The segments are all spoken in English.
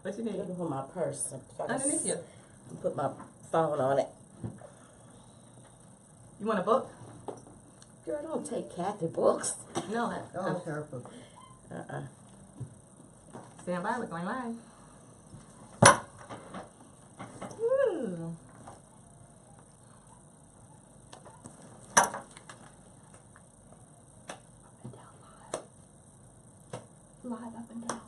What you need? Looking for my purse. Underneath you. Put my phone on it. You want a book? Girl, don't take Kathy books. No. Oh, careful. Stand by. We're going live. Woo. Live up and down.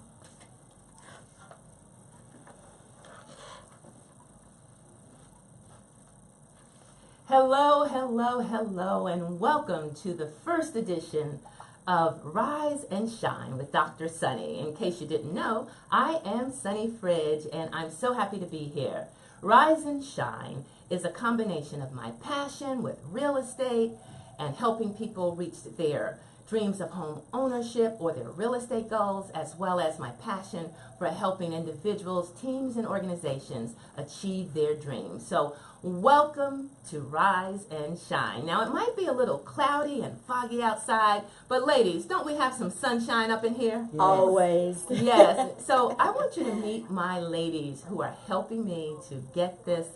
Hello, hello, hello, and welcome to the first edition of Rise and Shine with Dr. Sunny. In case you didn't know, I am Sunny Fridge, and I'm so happy to be here. Rise and Shine is a combination of my passion with real estate and helping people reach their dreams of home ownership or their real estate goals, as well as my passion for helping individuals, teams, and organizations achieve their dreams. So welcome to Rise and Shine. Now, it might be a little cloudy and foggy outside, but ladies, don't we have some sunshine up in here? Yes. Always. Yes. So I want you to meet my ladies who are helping me to get this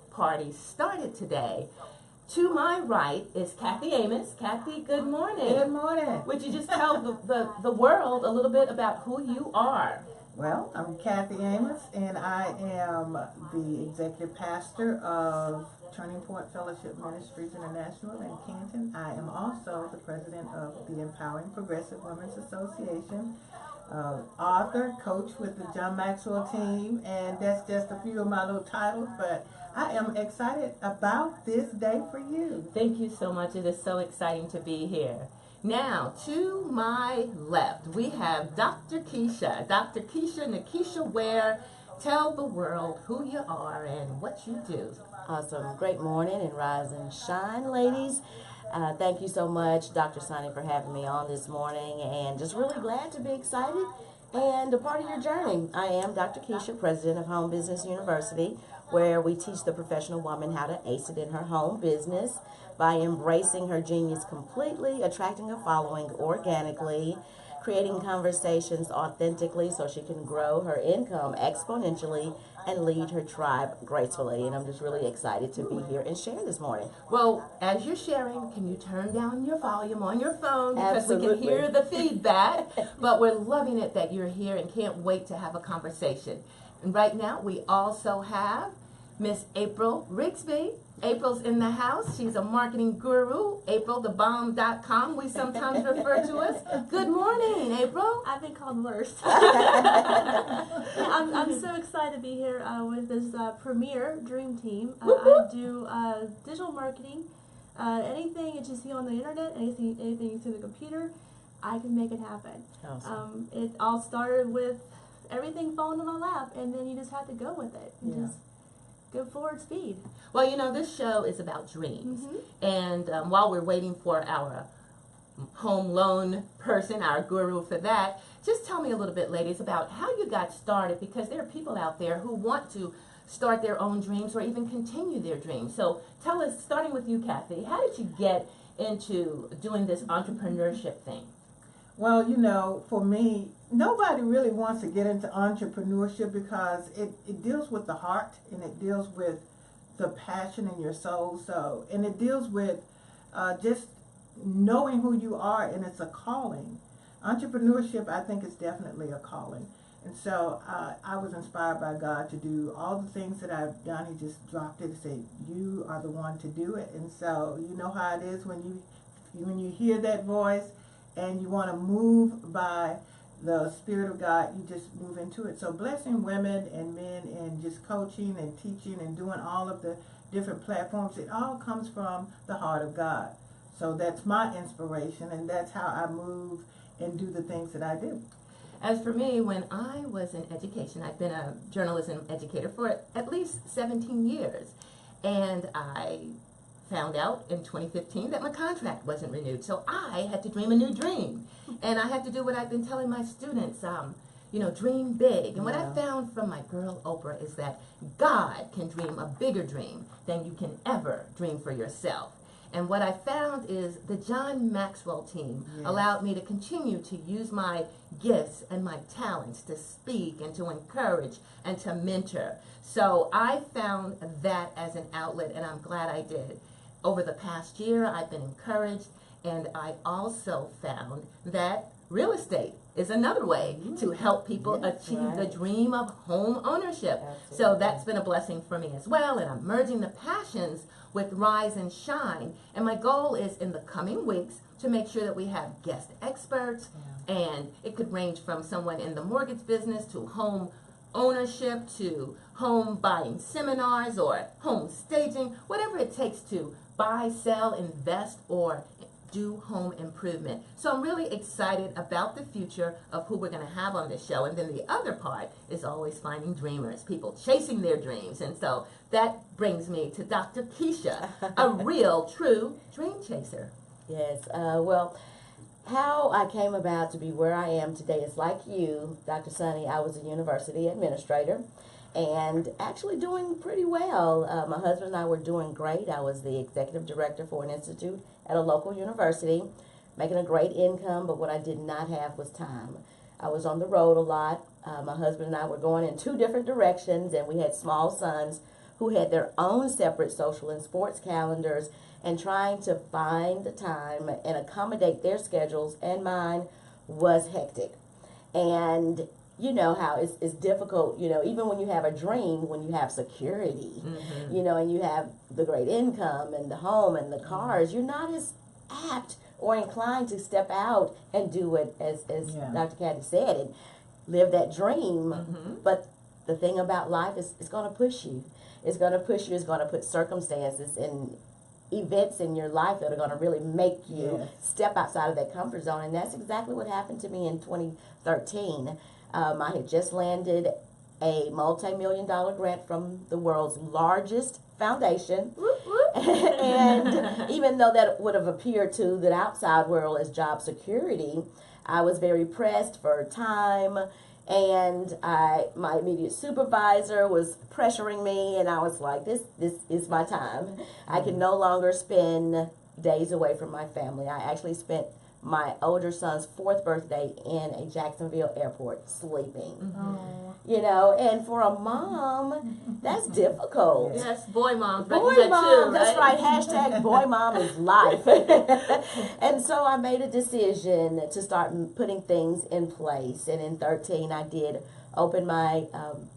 party started today. To my right is Kathy Amos. Kathy, good morning. Good morning. Would you just tell the world a little bit about who you are? Well, I'm Kathy Amos, and I am the executive pastor of Turning Point Fellowship Ministries International in Canton. I am also the president of the Empowering Progressive Women's Association, author, coach with the John Maxwell team, and that's just a few of my little titles, but I am excited about this day for you. Thank you so much. It is so exciting to be here. Now, to my left, we have Dr. Keisha. Dr. Keisha Nikisha Ware. Tell the world who you are and what you do. Awesome. Great morning and rise and shine, ladies. Thank you so much, Dr. Sunny, for having me on this morning, and just really glad to be excited and a part of your journey. I am Dr. Keisha, president of Home Business University, where we teach the professional woman how to ace it in her home business by embracing her genius completely, attracting a following organically, creating conversations authentically so she can grow her income exponentially and lead her tribe gracefully. And I'm just really excited to be here and share this morning. Well, as you're sharing, can you turn down your volume on your phone? Because we Absolutely. can hear the feedback. But we're loving it that you're here and can't wait to have a conversation. And right now, we also have Miss April Rigsby. April's in the house. She's a marketing guru. AprilTheBomb.com, we sometimes refer to us. Good morning, April. I've been called worse. I'm so excited to be here with this premier dream team. I do digital marketing. Anything that you see on the internet, anything you see on the computer, I can make it happen. Awesome. It all started with everything falling in my lap, and then you just have to go with it. And Yeah. just go forward speed. Well, you know, this show is about dreams. Mm-hmm. And while we're waiting for our home loan person, our guru for that, just tell me a little bit, ladies, about how you got started, because there are people out there who want to start their own dreams or even continue their dreams. So tell us, starting with you, Kathy, how did you get into doing this entrepreneurship thing? Well, you know, for me, nobody really wants to get into entrepreneurship because it deals with the heart, and it deals with the passion in your soul. So, and it deals with just knowing who you are, and it's a calling. Entrepreneurship, I think, is definitely a calling. And so I was inspired by God to do all the things that I've done. He just dropped it and said, you are the one to do it. And so you know how it is when you hear that voice and you want to move by the Spirit of God, you just move into it. So blessing women and men and just coaching and teaching and doing all of the different platforms, it all comes from the heart of God. So that's my inspiration, and that's how I move and do the things that I do. As for me, when I was in education, I've been a journalism educator for at least 17 years. And I found out in 2015 that my contract wasn't renewed. So I had to dream a new dream. And I had to do what I've been telling my students, dream big. And what I found from my girl Oprah is that God can dream a bigger dream than you can ever dream for yourself. And what I found is the John Maxwell team allowed me to continue to use my gifts and my talents to speak and to encourage and to mentor. So I found that as an outlet, and I'm glad I did. Over the past year, I've been encouraged, and I also found that real estate is another way to help people achieve the dream of home ownership. So that's been a blessing for me as well, and I'm merging the passions with Rise and Shine. And my goal is in the coming weeks to make sure that we have guest experts, and it could range from someone in the mortgage business to home ownership to home buying seminars or home staging, whatever it takes to buy, sell, invest, or do home improvement. So I'm really excited about the future of who we're going to have on this show. And then the other part is always finding dreamers, people chasing their dreams. And so that brings me to Dr. Keisha, a real, true dream chaser. Yes. Well, how I came about to be where I am today is like you, Dr. Sonny. I was a university administrator and actually doing pretty well. My husband and I were doing great. I was the executive director for an institute at a local university, making a great income, but what I did not have was time. I was on the road a lot. My husband and I were going in two different directions, and we had small sons who had their own separate social and sports calendars, and trying to find the time and accommodate their schedules and mine was hectic. And you know how it's difficult, even when you have a dream, when you have security, and you have the great income and the home and the cars, you're not as apt or inclined to step out and do it as Dr. Caddy said, and live that dream. But the thing about life is it's going to push you. It's going to push you. It's going to put circumstances and events in your life that are going to really make you step outside of that comfort zone. And that's exactly what happened to me in 2013. I had just landed a multi-million-dollar grant from the world's largest foundation. And even though that would have appeared to the outside world as job security, I was very pressed for time, and my immediate supervisor was pressuring me, and I was like, this is my time. I can no longer spend days away from my family. I actually spent my older son's 4th birthday in a Jacksonville airport sleeping. And for a mom, that's difficult. Yes, boy mom. Boy mom, too, that's right. Hashtag boy mom is life. And so I made a decision to start putting things in place. And in 13, I did open my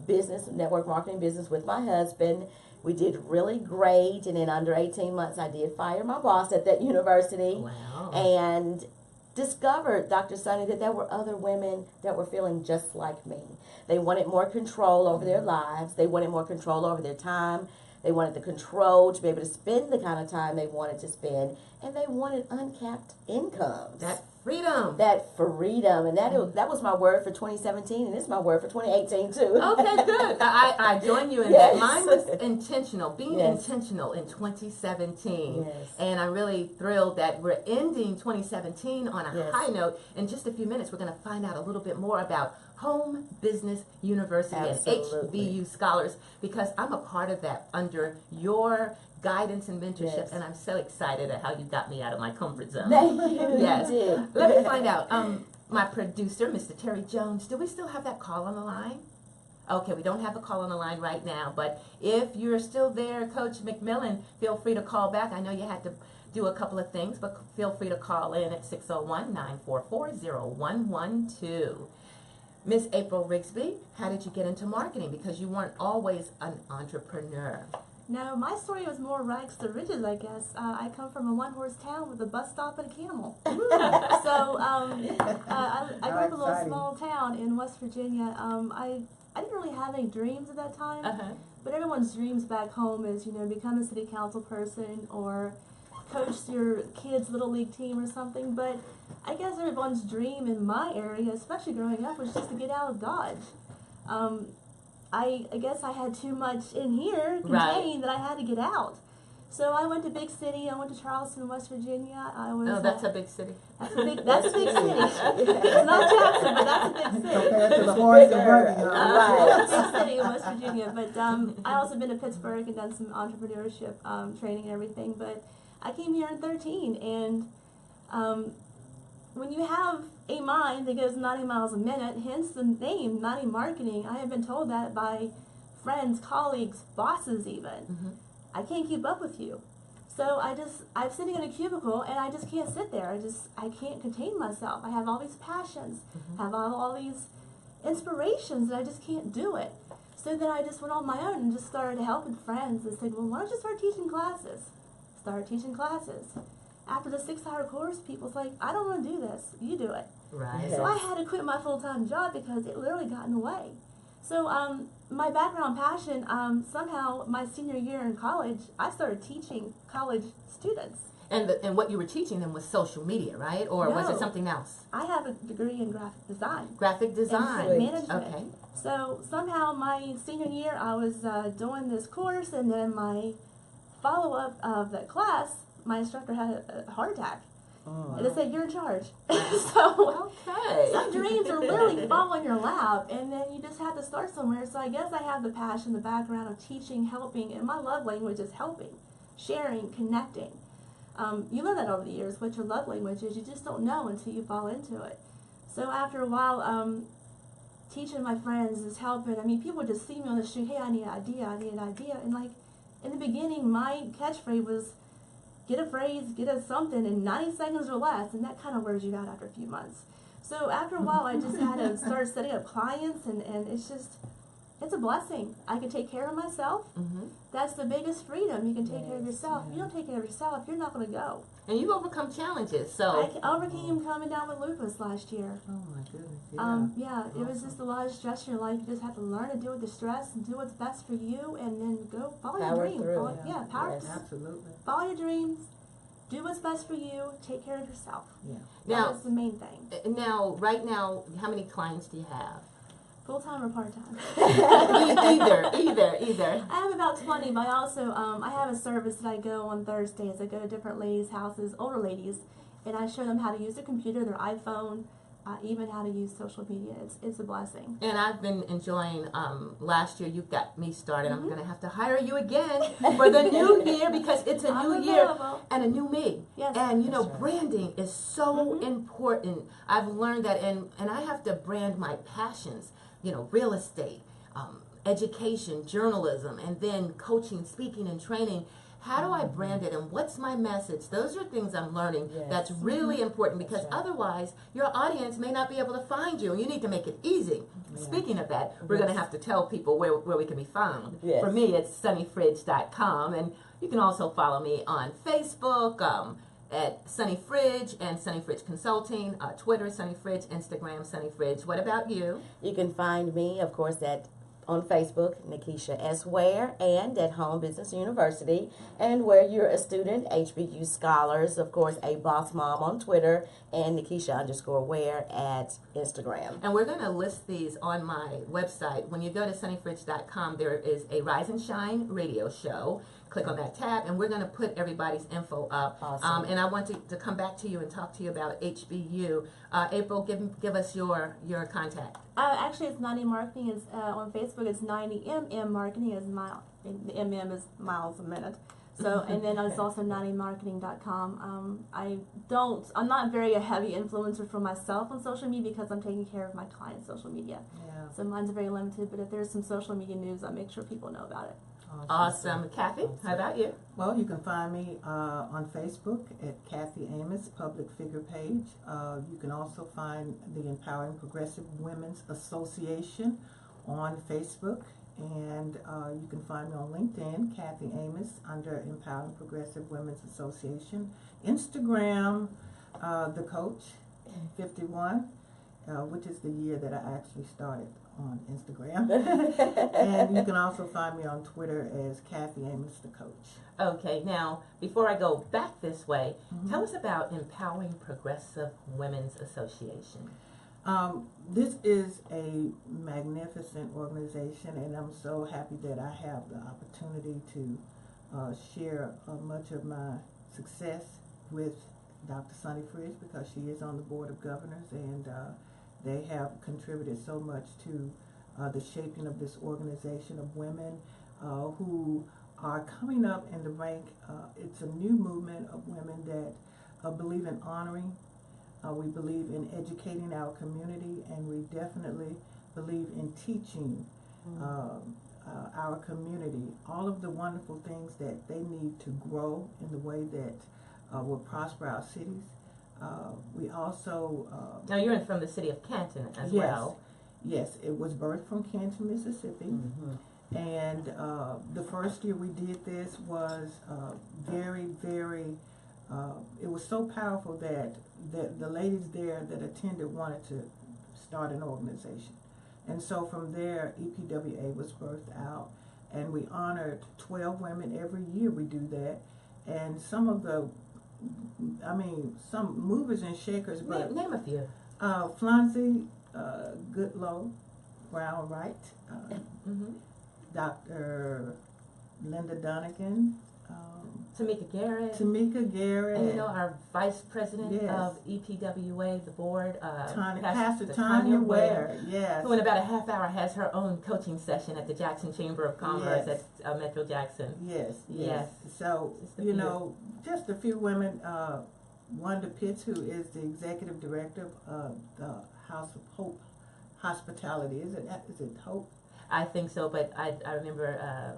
business, network marketing business with my husband. We did really great, and in under 18 months, I did fire my boss at that university. Wow. And discovered, Dr. Sonny, that there were other women that were feeling just like me. They wanted more control over their lives. They wanted more control over their time. They wanted the control to be able to spend the kind of time they wanted to spend, and they wanted uncapped incomes. That freedom. That freedom. And that was my word for 2017, and it's my word for 2018 too. Okay, good. I join you in that. Mine was intentional, being intentional in 2017. And I'm really thrilled that we're ending 2017 on a high note. In just a few minutes, we're going to find out a little bit more about Home Business University and HBU Scholars, because I'm a part of that under your guidance and mentorship, and I'm so excited at how you got me out of my comfort zone. Thank you. Yes. Let me find out. My producer, Mr. Terry Jones, do we still have that call on the line? Okay, we don't have a call on the line right now, but if you're still there, Coach McMillan, feel free to call back. I know you had to do a couple of things, but feel free to call in at 601-944-0112. Miss April Rigsby, how did you get into marketing? Because you weren't always an entrepreneur. No, my story was more rags to riches, I guess. I come from a one-horse town with a bus stop and a camel. So I grew up in a little small town in West Virginia. I didn't really have any dreams at that time, but everyone's dreams back home is, become a city council person or coach your kids' little league team or something. But I guess everyone's dream in my area, especially growing up, was just to get out of Dodge. I guess I had too much in here contained that I had to get out. So I went to big city. I went to Charleston, West Virginia. That's a big city. That's a big city. It's not Jackson, but that's a big city. Compared to the horse and buggy, It's a big city in West Virginia. But I also been to Pittsburgh and done some entrepreneurship training and everything. But I came here in 13, and when you have a mind that goes 90 miles a minute, hence the name 90 Marketing, I have been told that by friends, colleagues, bosses even. I can't keep up with you. So I'm sitting in a cubicle and I just can't sit there. I can't contain myself. I have all these passions, have all these inspirations, and I just can't do it. So then I just went on my own and just started helping friends and said, well, why don't you start teaching classes? Started teaching classes. After the 6-hour course, people's like, I don't want to do this. You do it. Right. So I had to quit my full-time job because it literally got in the way. So my background passion, somehow my senior year in college, I started teaching college students. And what you were teaching them was social media, right? Or was it No. something else? I have a degree in graphic design. Graphic design. And management. Okay. So somehow my senior year, I was doing this course, and then my follow-up of that class, my instructor had a heart attack. And they said, you're in charge. So Okay. some dreams are literally fall in your lap, and then you just have to start somewhere. So I guess I have the passion, the background of teaching, helping, and my love language is helping, sharing, connecting. You learn that over the years, what your love language is. You just don't know until you fall into it. So after a while, teaching my friends is helping. I mean, people just see me on the street, hey, I need an idea, And like, in the beginning, my catchphrase was, get a phrase, get a something in 90 seconds or less, and that kind of wears you out after a few months. So after a while, I just had to start setting up clients, and it's a blessing. I can take care of myself. That's the biggest freedom. You can take care of yourself. If you don't take care of yourself, you're not going to go. And you've overcome challenges, so. I overcame coming down with lupus last year. Oh my goodness. Yeah. It was just a lot of stress in your life. You just have to learn to deal with the stress and do what's best for you, and then go follow your dream. Power through. Absolutely. Follow your dreams. Do what's best for you. Take care of yourself. Yeah. Now, That's the main thing. right now, how many clients do you have? Full-time or part-time? Either. I have about 20, but I also, I have a service that I go on Thursdays. I go to different ladies' houses, older ladies, and I show them how to use their computer, their iPhone, even how to use social media. It's a blessing. And I've been enjoying, last year you got me started. I'm going to have to hire you again for the new year, because it's a new year and a new me. Yes. And, branding is so important. I've learned that, and I have to brand my passions, real estate, education, journalism, and then coaching, speaking, and training. How do I brand it, and what's my message? Those are things I'm learning. That's really important, because otherwise your audience may not be able to find you, and you need to make it easy. Speaking of that, we're going to have to tell people where we can be found. For me, it's sunnyfridge.com, and you can also follow me on Facebook at Sunny Fridge and Sunny Fridge Consulting, Twitter, Sunny Fridge, Instagram, Sunny Fridge. What about you? You can find me, of course, on Facebook, Nikisha S. Ware, and at Home Business University. And where you're a student, HBU Scholars, of course, a boss mom on Twitter, and Nikisha_Ware at Instagram. And we're going to list these on my website. When you go to sunnyfridge.com, there is a Rise and Shine radio show. Click on that tab, and we're going to put everybody's info up. Awesome. And I want to come back to you and talk to you about HBU. April, give us your contact. Actually, it's 90 Marketing. Is on Facebook. It's 90MM Marketing. Is the MM is miles a minute. So, and then it's also 90marketing.com. I'm not very a heavy influencer for myself on social media, because I'm taking care of my clients' social media. Yeah. So mine's very limited, but if there's some social media news, I make sure people know about it. Awesome. Kathy, how about you? Well, you can find me on Facebook at Kathy Amos, public figure page. You can also find the Empowering Progressive Women's Association on Facebook. And you can find me on LinkedIn, Kathy Amos, under Empowering Progressive Women's Association. Instagram, The Coach 51, which is the year that I actually started on Instagram. And you can also find me on Twitter as Kathy Amos, The Coach. Okay, now, before I go back this way, tell us about Empowering Progressive Women's Association. This is a magnificent organization, and I'm so happy that I have the opportunity to share much of my success with Dr. Sunny Fridge, because she is on the Board of Governors, and they have contributed so much to the shaping of this organization of women who are coming up in the rank. It's a new movement of women that believe in honoring. We believe in educating our community, and we definitely believe in teaching our community all of the wonderful things that they need to grow in the way that will prosper our cities. We also Now you're from the city of Canton as well. Yes, it was birthed from Canton, Mississippi. And the first year we did this was very, very, it was so powerful that the ladies there that attended wanted to start an organization. And so from there, EPWA was birthed out, and we honored 12 women every year. We do that. And some of the, some movers and shakers, but Name a few. Flonzie Goodlow, Brown Wright, Dr. Linda Donegan, Tamika Garrett. and And our vice president Yes. of EPWA, the board, Pastor Tanya Ware, yes. who in about a half hour has her own coaching session at the Jackson Chamber of Commerce Yes. at Metro Jackson. Yes. Yes. So, Just a few. just a few women. Wanda Pitts, who is the executive director of the House of Hope Hospitality. Is it Hope? I think so, but I remember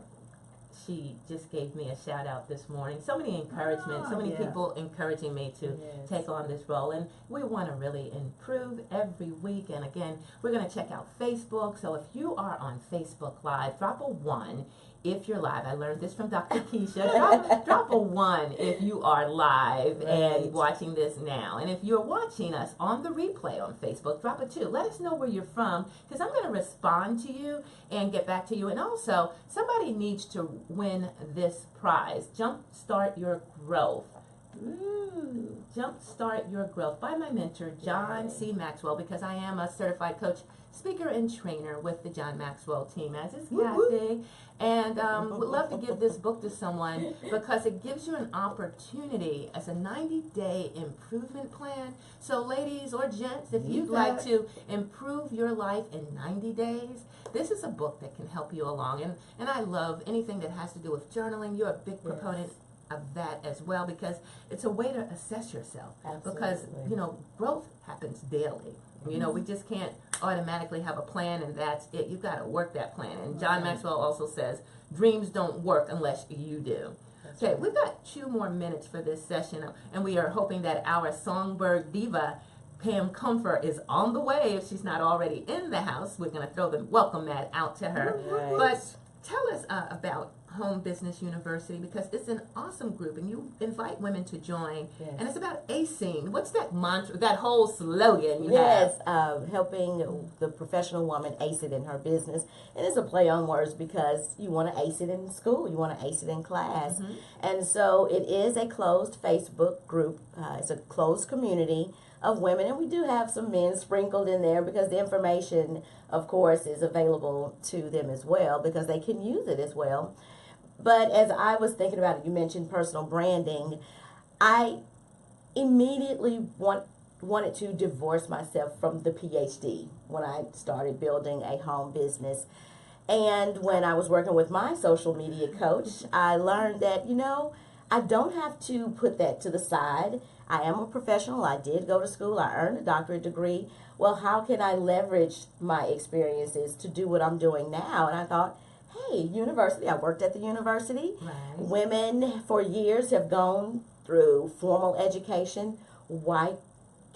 she just gave me a shout out this morning. So many encouragement, so many yes. people encouraging me to Yes. take on this role. And we want to really improve every week. And again, we're going to check out Facebook. So if you are on Facebook Live, drop a 1 if you're live. I learned this from Dr. Keisha. Drop a 1 if you are live and watching this now. And if you're watching us on the replay on Facebook, drop a 2. Let us know where you're from, because I'm going to respond to you and get back to you. And also, somebody needs to win this prize. Jumpstart Your Growth. Ooh, Jumpstart Your Growth by my mentor, John C. Maxwell, because I am a certified coach, speaker, and trainer with the John Maxwell team, as is Kathy. And would love to give this book to someone because it gives you an opportunity as a 90-day improvement plan. So ladies or gents, if you'd like to improve your life in 90 days, this is a book that can help you along. And I love anything that has to do with journaling. You're a big proponent of that as well, because it's a way to assess yourself. Because, growth happens daily. We just can't automatically have a plan and that's it. You've got to work that plan. And John Maxwell also says, dreams don't work unless you do. Okay, we've got 2 more minutes for this session, and we are hoping that our songbird diva, Pam Comfort, is on the way. If she's not already in the house, we're going to throw the welcome mat out to her. But tell us about Home Business University, because it's an awesome group and you invite women to join, and it's about acing. What's that mantra, that whole slogan you have? Helping the professional woman ace it in her business. And it's a play on words because you want to ace it in school, you want to ace it in class. And so it is a closed Facebook group. It's a closed community of women, and we do have some men sprinkled in there because the information, of course, is available to them as well because they can use it as well. But as I was thinking about it, you mentioned personal branding. I immediately wanted to divorce myself from the PhD when I started building a home business. And when I was working with my social media coach, I learned that, I don't have to put that to the side. I am a professional. I did go to school. I earned a doctorate degree. Well, how can I leverage my experiences to do what I'm doing now? And I thought, hey, university. I worked at the university. Women for years have gone through formal education. Why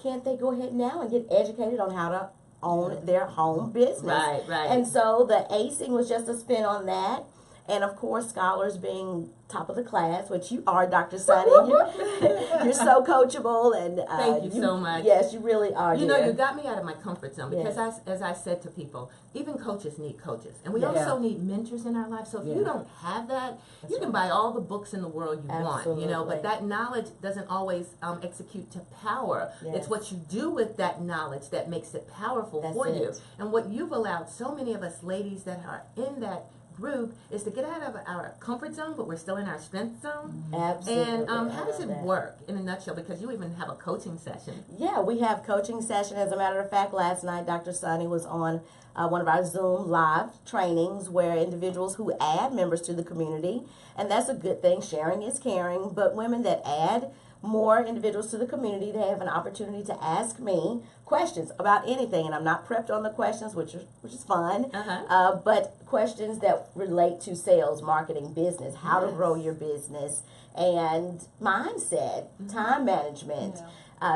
can't they go ahead now and get educated on how to own their home business? Right. And so the acing was just a spin on that. And of course, scholars being top of the class, which you are, Dr. Sonny. You're so coachable, and thank you so much. Yes, you really are. You got me out of my comfort zone because, as I said to people, even coaches need coaches, and we also need mentors in our life. So if you don't have that, you can buy all the books in the world you want, but that knowledge doesn't always execute to power. It's what you do with that knowledge that makes it powerful for you. And what you've allowed so many of us ladies that are in that group is to get out of our comfort zone, but we're still in our strength zone. Absolutely. And I how does love it that. work in a nutshell? Because you even have a coaching session. Yeah, we have coaching session. As a matter of fact, last night Dr. Sunny was on one of our Zoom live trainings where individuals who add members to the community, and that's a good thing, sharing is caring, but women that add more individuals to the community, they have an opportunity to ask me questions about anything, and I'm not prepped on the questions, which is fun, but questions that relate to sales, marketing, business, how to grow your business, and mindset, time management.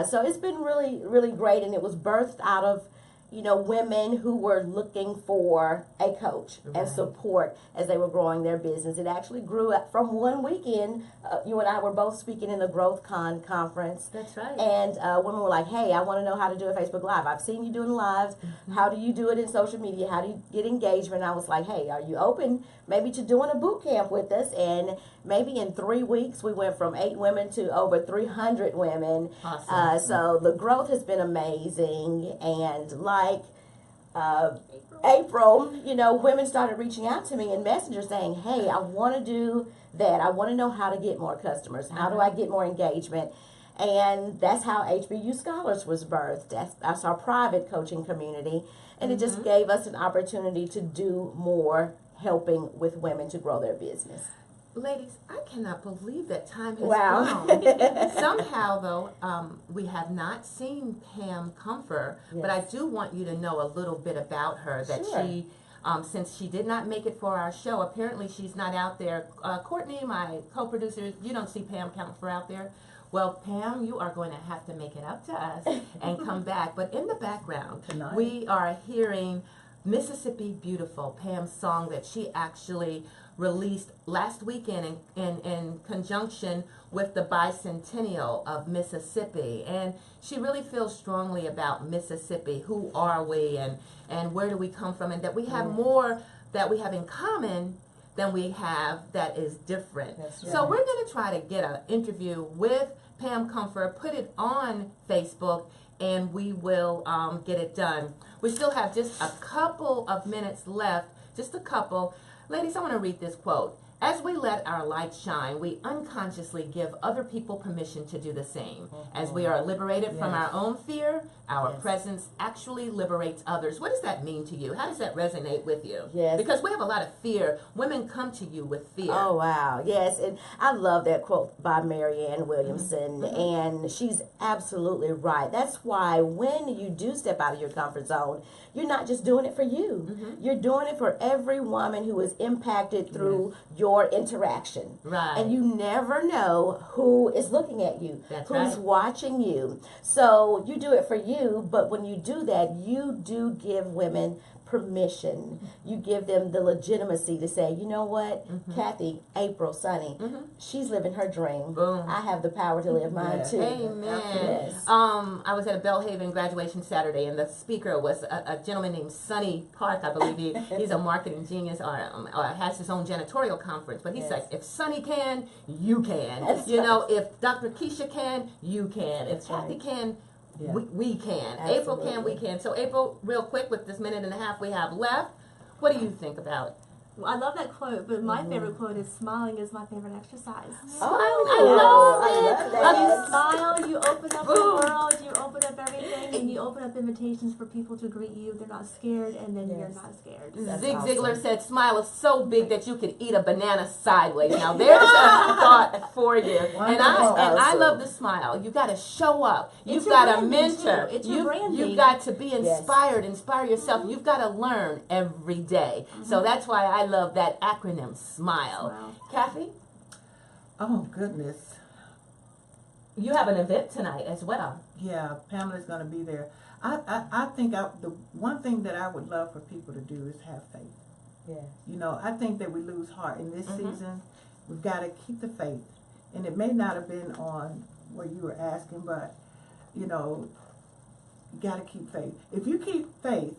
So it's been really, really great, and it was birthed out of women who were looking for a coach and support as they were growing their business. It actually grew up from one weekend. You and I were both speaking in the Growth Con conference. That's right. And women were like, hey, I want to know how to do a Facebook Live. I've seen you doing lives. How do you do it in social media? How do you get engagement? And I was like, hey, are you open maybe to doing a boot camp with us? And maybe in 3 weeks, we went from 8 women to over 300 women. Awesome. So the growth has been amazing. And April, women started reaching out to me in Messenger saying, hey, I want to do that. I want to know how to get more customers. How do I get more engagement? And that's how HBU Scholars was birthed. That's our private coaching community. And it just gave us an opportunity to do more helping with women to grow their business. Ladies, I cannot believe that time has Wow. flown. Somehow, though, we have not seen Pam Comfort, but I do want you to know a little bit about her. That Sure. she, since she did not make it for our show, apparently she's not out there. Courtney, my co-producer, you don't see Pam Comfort out there. Well, Pam, you are going to have to make it up to us and come back. But in the background, Tonight. we are hearing Mississippi Beautiful, Pam's song that she actually released last weekend in conjunction with the bicentennial of Mississippi. And she really feels strongly about Mississippi. Who are we, and where do we come from, and that we have more that we have in common than we have that is different. That's right. So we're going to try to get an interview with Pam Comfort, put it on Facebook, and we will get it done. We still have just a couple of minutes left, just a couple. Ladies, I want to read this quote. As we let our light shine, we unconsciously give other people permission to do the same. As we are liberated from our own fear, our presence actually liberates others. What does that mean to you? How does that resonate with you? Yes. Because we have a lot of fear. Women come to you with fear. Oh, wow. Yes. And I love that quote by Marianne Williamson. And she's absolutely right. That's why when you do step out of your comfort zone, you're not just doing it for you. You're doing it for every woman who is impacted through your interaction. Right. And you never know who is looking at you, That's who's right. watching you. So you do it for you, but when you do that, you do give women permission. You give them the legitimacy to say, you know what, Kathy, April, Sunny, she's living her dream. Boom. I have the power to live mine too. Amen. Yes. I was at a Belhaven graduation Saturday, and the speaker was a gentleman named Sonny Park, I believe. He's a marketing genius, or has his own janitorial conference. But he's like, if Sonny can, you can. That's If Dr. Keisha can, you can. If That's Kathy right. can, we can. Absolutely. April can, we can. So April, real quick, with this minute and a half we have left, what do you think about? Well, I love that quote, but my favorite quote is "Smiling is my favorite exercise." I love When you that. smile, you open up the Boom. world, you open up everything, and you open up invitations for people to greet you. They're not scared, and then you're not scared. That's Zig awesome. Ziglar said, smile is so big that you could eat a banana sideways. Now, there's a thought for you. And I love the smile. You got to show up. You've It's your got a branding, mentor. too. It's your branding. You've got to be inspired, inspire yourself. You've got to learn every day. So that's why I love that acronym, SMILE. Smile. Kathy, Oh, goodness. you have an event tonight as well. Yeah, Pamela's going to be there. I think the one thing that I would love for people to do is have faith. Yeah. I think that we lose heart in this season. We've got to keep the faith. And it may not have been on what you were asking, but, you got to keep faith. If you keep faith,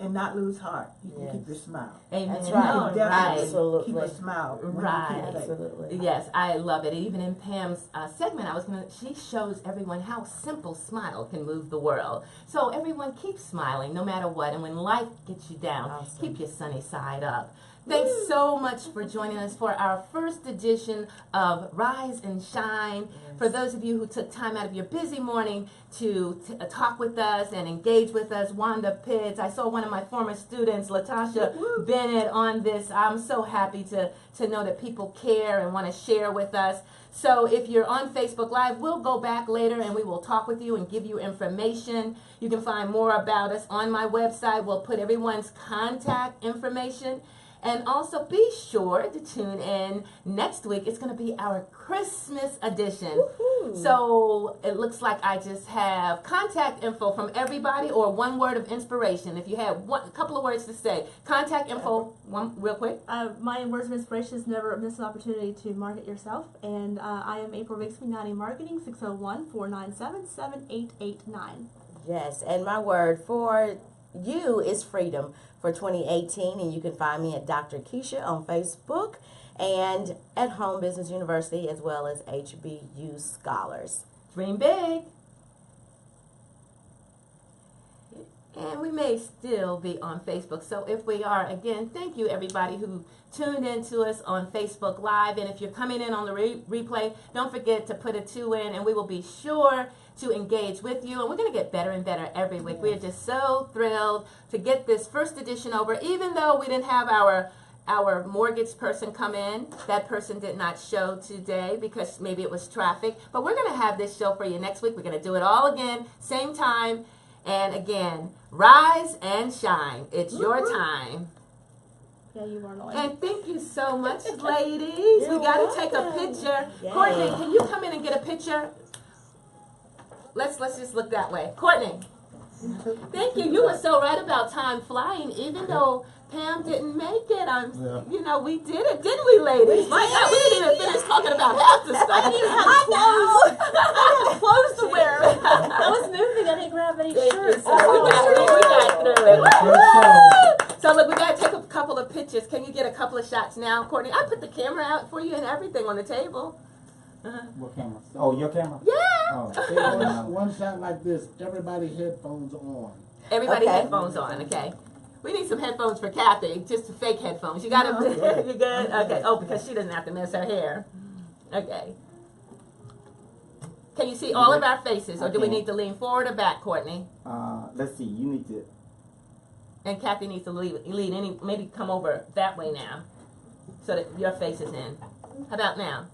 and not lose heart. You can Yes. keep your smile. Amen. That's right. No, You can definitely Absolutely. keep a smile. when you Right. keep faith. Absolutely. Yes, I love it. Even in Pam's segment, she shows everyone how simple smile can move the world. So everyone keep smiling no matter what. And when life gets you down, Awesome. keep your sunny side up. Thanks so much for joining us for our first edition of Rise and Shine. For those of you who took time out of your busy morning to talk with us and engage with us, Wanda Pitts. I saw one of my former students, Latasha Bennett, on this. I'm so happy to know that people care and want to share with us. So if you're on Facebook Live, we'll go back later and we will talk with you and give you information. You can find more about us on my website. We'll put everyone's contact information. And also be sure to tune in next week. It's going to be our Christmas edition. Woo-hoo. So it looks like I just have contact info from everybody or one word of inspiration. If you have a couple of words to say, contact info, one real quick. My words of inspiration is never miss an opportunity to market yourself. And I am April Bixby, 90 Marketing, 601-497-7889. Yes, and my word for you is freedom for 2018, and you can find me at Dr. Keisha on Facebook and at Home Business University as well as HBU Scholars. Dream big. And we may still be on Facebook. So if we are, again, thank you everybody who tuned in to us on Facebook Live. And if you're coming in on the replay, don't forget to put a 2 in and we will be sure to engage with you. And we're going to get better and better every week. We are just so thrilled to get this first edition over. Even though we didn't have our mortgage person come in, that person did not show today because maybe it was traffic. But we're going to have this show for you next week. We're going to do it all again, same time. And again, rise and shine. It's your time. Yeah, you are annoying. And thank you so much, ladies. We got to take a picture. Yay. Courtney, can you come in and get a picture? Let's just look that way. Courtney, thank you. You were so right about time flying, even though Pam didn't make it. You know, we did it, didn't we, ladies? My God, we didn't even finish talking about half the stuff. I didn't even have clothes. I had clothes to wear. I was moving. I didn't grab any shirts. So we got through it. So look, we got to take a couple of pictures. Can you get a couple of shots now, Courtney? I put the camera out for you and everything on the table. What camera? Oh, your camera? Yeah. Oh. One shot like this, everybody headphones on. Everybody Okay. headphones on, okay? We need some headphones for Kathy, just fake headphones. You got it? You good? Okay. Oh, because she doesn't have to mess her hair. Okay. Can you see all of our faces, or do we need to lean forward or back, Courtney? Let's see. You need to. And Kathy needs to lead maybe come over that way now, so that your face is in. How about now?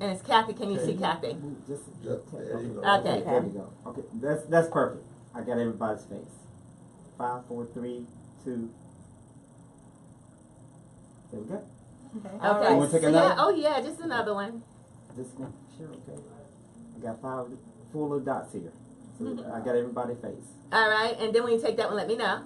And it's Kathy. Can you see Kathy? Just There you go. Okay. There we go. Okay. That's perfect. I got everybody's face. 5, 4, 3, 2. There we go. Okay. All You wanna take So another? yeah. Oh yeah, just another one. Just make sure. Okay. I got 4 little dots here. So I got everybody's face. All right. And then when you take that one, let me know.